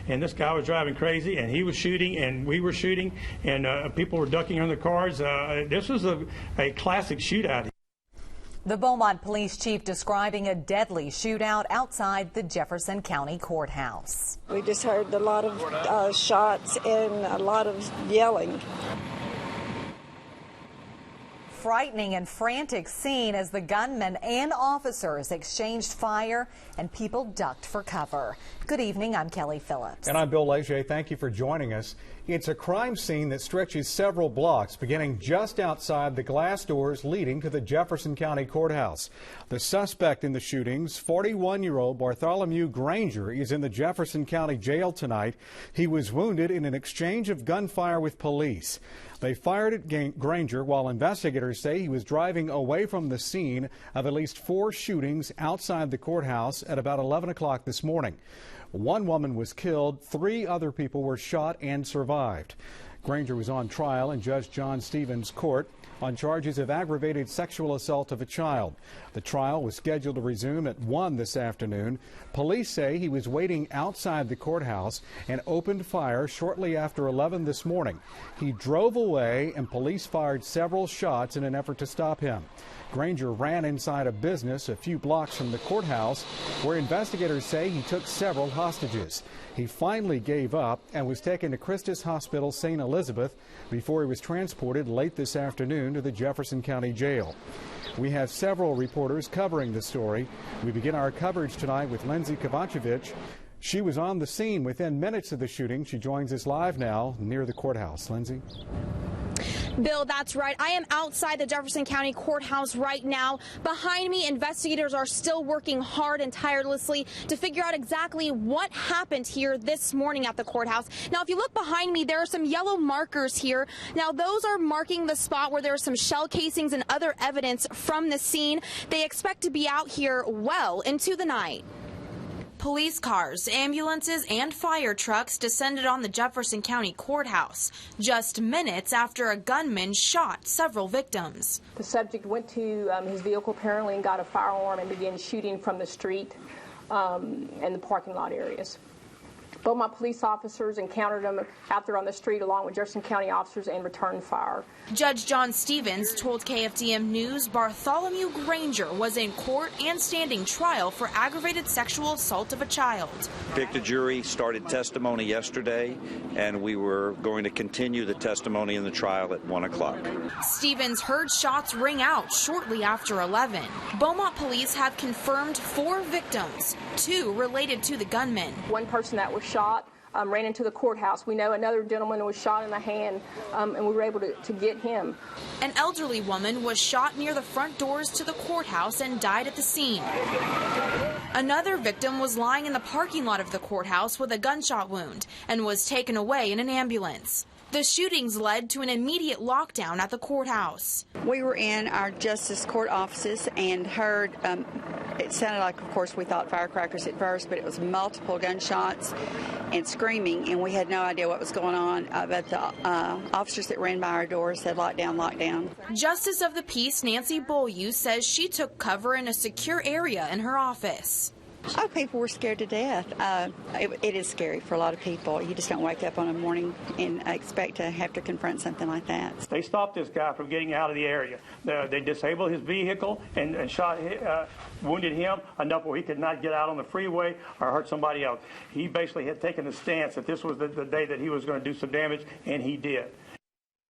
and this guy was driving crazy, and he was shooting, and we were shooting, and people were ducking on the cars. This was a classic shootout. The Beaumont police chief describing a deadly shootout outside the Jefferson County Courthouse. We just heard a lot of shots and a lot of yelling. Frightening and frantic scene as the gunmen and officers exchanged fire and people ducked for cover. Good evening, I'm Kelly Phillips. And I'm Bill Leger. Thank you for joining us. It's a crime scene that stretches several blocks, beginning just outside the glass doors leading to the Jefferson County Courthouse. The suspect in the shootings, 41-year-old Bartholomew Granger, is in the Jefferson County Jail tonight. He was wounded in an exchange of gunfire with police. They fired at Granger while investigators say he was driving away from the scene of at least 4 shootings outside the courthouse at about 11 o'clock this morning. 1 woman was killed, 3 other people were shot and survived. Granger was on trial in Judge John Stevens' court on charges of aggravated sexual assault of a child. The trial was scheduled to resume at 1 this afternoon. Police say he was waiting outside the courthouse and opened fire shortly after 11 this morning. He drove away and police fired several shots in an effort to stop him. Granger ran inside a business a few blocks from the courthouse where investigators say he took several hostages. He finally gave up and was taken to Christus Hospital Saint Elizabeth before he was transported late this afternoon to the Jefferson County Jail. We have several reporters covering the story. We begin our coverage tonight with Lindsey Kovacevich. She was on the scene within minutes of the shooting. She joins us live now near the courthouse. Lindsey? Bill, that's right. I am outside the Jefferson County Courthouse right now. Behind me, investigators are still working hard and tirelessly to figure out exactly what happened here this morning at the courthouse. Now, if you look behind me, there are some yellow markers here. Now, those are marking the spot where there are some shell casings and other evidence from the scene. They expect to be out here well into the night. Police cars, ambulances, and fire trucks descended on the Jefferson County Courthouse just minutes after a gunman shot several victims. The subject went to his vehicle apparently and got a firearm and began shooting from the street and the parking lot areas. Beaumont police officers encountered him out there on the street along with Jefferson County officers and returned fire. Judge John Stevens told KFDM News Bartholomew Granger was in court and standing trial for aggravated sexual assault of a child. Picked a jury, started testimony yesterday, and we were going to continue the testimony in the trial at 1 o'clock. Stevens heard shots ring out shortly after 11. Beaumont police have confirmed 4 victims, 2 related to the gunman. One person that was shot ran into the courthouse. We know another gentleman was shot in the hand, and we were able to get him. An elderly woman was shot near the front doors to the courthouse and died at the scene. Another victim was lying in the parking lot of the courthouse with a gunshot wound and was taken away in an ambulance. The shootings led to an immediate lockdown at the courthouse. We were in our justice court offices and heard, it sounded like, of course, we thought firecrackers at first, but it was multiple gunshots and screaming, and we had no idea what was going on. But the officers that ran by our doors said, lockdown, lockdown. Justice of the Peace Nancy Beaulieu says she took cover in a secure area in her office. Oh, people were scared to death. It is scary for a lot of people. You just don't wake up on a morning and expect to have to confront something like that. They stopped this guy from getting out of the area. They disabled his vehicle and shot, wounded him enough where he could not get out on the freeway or hurt somebody else. He basically had taken a stance that this was the day that he was going to do some damage, and he did.